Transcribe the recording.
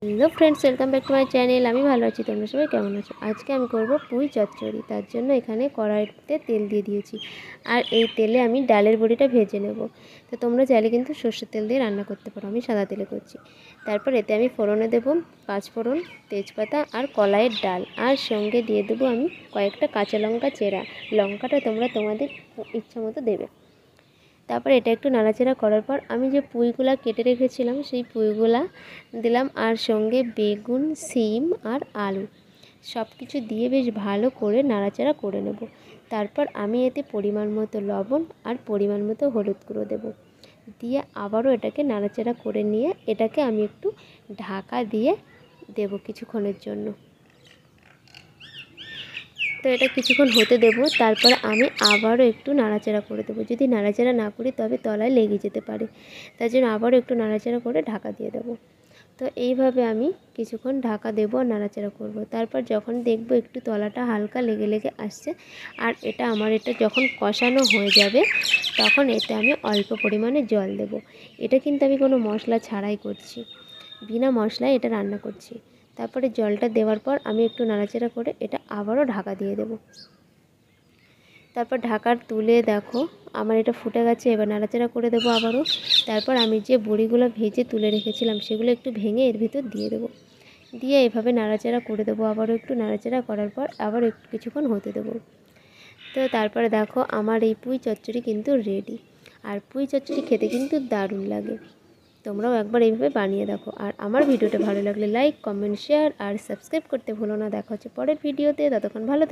Hello friends, welcome back to my channel. আমি ভালো আছি, তোমরা সবাই কেমন আছো? আজকে আমি করব পুঁই চচ্চড়ি। তার জন্য এখানে কড়াইতে তেল দিয়ে দিয়েছি, আর এই তেলে আমি ডালের বড়িটা ভেজে নেব। তো তোমরা চাইলে কিন্তু সর্ষের তেল দিয়ে রান্না করতে পারো, আমি সাদা তেলে করছি। তারপর এতে আমি ফোড়নে দেবো পাঁচফোড়ন, তেজপাতা আর কলাইয়ের ডাল, আর সঙ্গে দিয়ে দেবো আমি কয়েকটা কাঁচা লঙ্কা চেরা। লঙ্কাটা তোমরা তোমাদের ইচ্ছা মতো দেবে। তারপর এটা একটু নাড়াচাড়া করার পর আমি যে পুঁইগুলা কেটে রেখেছিলাম সেই পুঁইগুলা দিলাম, আর সঙ্গে বেগুন, সিম আর আলু সব কিছু দিয়ে বেশ ভালো করে নাড়াচাড়া করে নেব। তারপর আমি এতে পরিমাণ মতো লবণ আর পরিমাণ মতো হলুদ গুঁড়ো দেবো, দিয়ে আবারও এটাকে নাড়াচাড়া করে নিয়ে এটাকে আমি একটু ঢাকা দিয়ে দেবো কিছুক্ষণের জন্য। তো এটা কিছুক্ষণ হতে দেব। তারপর আমি আবারও একটু নাড়াচাড়া করে দেবো। যদি নাড়াচাড়া না করি তবে তলায় লেগে যেতে পারে, তার জন্য আবারও একটু নাড়াচাড়া করে ঢাকা দিয়ে দেবো। তো এইভাবে আমি কিছুক্ষণ ঢাকা দেবো আর নাড়াচাড়া করব। তারপর যখন দেখব একটু তলাটা হালকা লেগে লেগে আসছে, আর এটা যখন কষানো হয়ে যাবে তখন এতে আমি অল্প পরিমাণে জল দেব। এটা কিন্তু আমি কোনো মশলা ছাড়াই করছি, বিনা মশলায় এটা রান্না করছি। তারপরে জলটা দেওয়ার পর আমি একটু নাড়াচাড়া করে এটা আবারও ঢাকা দিয়ে দেব। তারপর ঢাকার তুলে দেখো আমার এটা ফুটে গেছে। এবার নাড়াচাড়া করে দেবো আবারও। তারপর আমি যে বড়িগুলো ভেজে তুলে রেখেছিলাম সেগুলো একটু ভেঙে এর ভিতর দিয়ে দেবো, দিয়ে এভাবে নাড়াচাড়া করে দেবো। আবারও একটু নাড়াচাড়া করার পর আবার একটু কিছুক্ষণ হতে দেবো। তো তারপরে দেখো আমার এই পুঁই চচ্চড়ি কিন্তু রেডি। আর পুঁই চচ্চড়ি খেতে কিন্তু দারুণ লাগে। তোমরাও একবার এইভাবে বানিয়ে দেখো। আর আমার ভিডিওটা ভালো লাগলে লাইক, কমেন্ট, শেয়ার আর সাবস্ক্রাইব করতে ভুলো না। দেখা হচ্ছে পরের ভিডিওতে। ততক্ষণ ভালো থাকো।